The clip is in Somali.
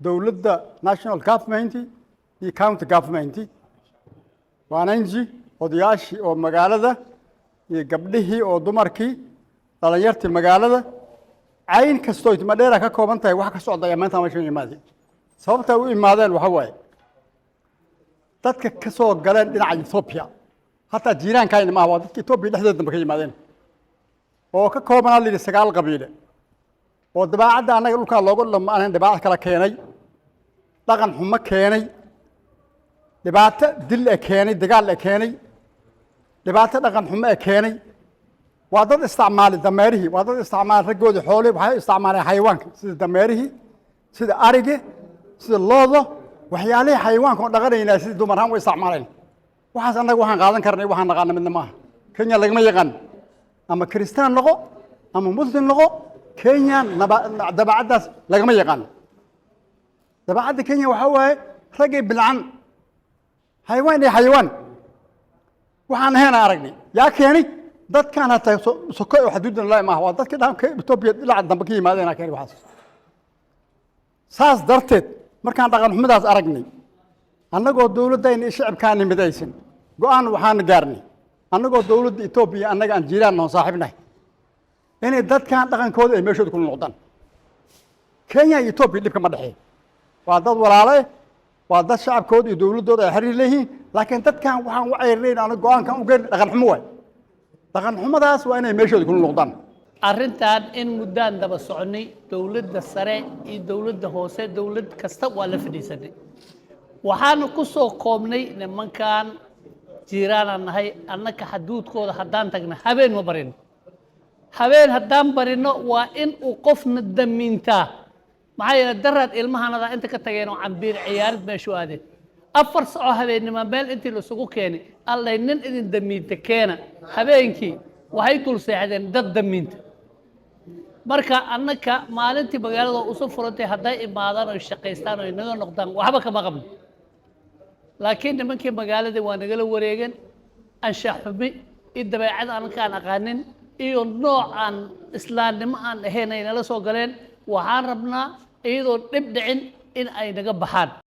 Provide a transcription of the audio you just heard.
دولة national government iyo county government waananji odayaashii oo magaalada iyo gabdhihii oo dumarkii dhalinyartii magaalada cayn kastoo idma dheer ka kooban tahay wax ka socda maanta ma shan yimaadeen sababta u imaadeen waxa waaye dadka ka soo galeen dhinaca Ethiopia hatta jiiraankayna ma aha dadka Ethiopia dhexdeeda ma ka yimaadeen oo ka kooban ilaa 9 qabiile oo dabaacada anaga dhulka loogu dhamaan dabaac kala keenay dhaqan xumo keenay dhibaato dil keenay dagaal keenay dhibaato dhaqan xumo keenay waa dad isticmaal dameerihi waa dad isticmaal ragooda xoolaha waxay isticmaalaan xayawaanka sida dameerihi sida ariga sida loodo waxyaalaha xayawaanka oo dhaqanayna sida dumarhan way isticmaalaan waxaas anaga waxaan qaadan karnay waxaan naqaan midna maaha Kenya lagama yaqaan ama Kristaan noqo ama Muslim noqo Kenya dabaacadaas lagama yaqaan dabaacada Kenya waxa waaye ragay bilcan حيوان waxaan ahayn aragnay yaa keenay dadkan hata soko oo xuduudna la ma aha dadka dhan Ethiopia ilaa dambe ka yimaadeen keenay waxaas saas darteed markaan dhaqan xumadaas aragnay annagoo dawladayna shacabkaan midaysan go'aan waxaan gaarnay annagoo dawladda Ethiopia annaga aan jiiraan noo saaxiibnahay inay dadkan dhaqankooda ay meeshooda ku noqdaan Kenya iyo Ethiopia dibka ma dhaxay waa dad walaalo waa dad shacabkooda iyo dawladooda ay xiriir leeyihiin laakiin dadkan waxaan u ceyrinayn aan go'aankan u geyn dhaqan xumo way dhaqan xumadaas waa inay meeshooda ku noqdaan arrintan in muddaan daba soconay dawladda sare iyo dawladda hoose dawlad kasta waa la fadhiisanay waxaan ku soo koobnay nimankan jiiraan nahay annaka xuduudkooda haddaan tagna habeen ma barin habeen haddaan barino waa in uu qofna damiintaa maxay darad ilmahanada inta ka tageen oo cambiir ciyaarid meeshu aadeen afar saaco habeenimo meel intii la sugu keenay allay nin idin damiinta keena habeenkii waxay dul seexdeen dad damiinta marka annaka maalintii magaalada u soo furantay haday imaadaan oo shaqeystaan oo inaga noqdaan waxba kama qabno laakiin nimankii magaalada waa naga la wareegan anshax xubi dabeecad aan ka aqaanin iyo noocan islaamnimo aan ahayn ay nala soo galeen waxaan rabnaa iyadoo dib dhicin in ay naga baxaan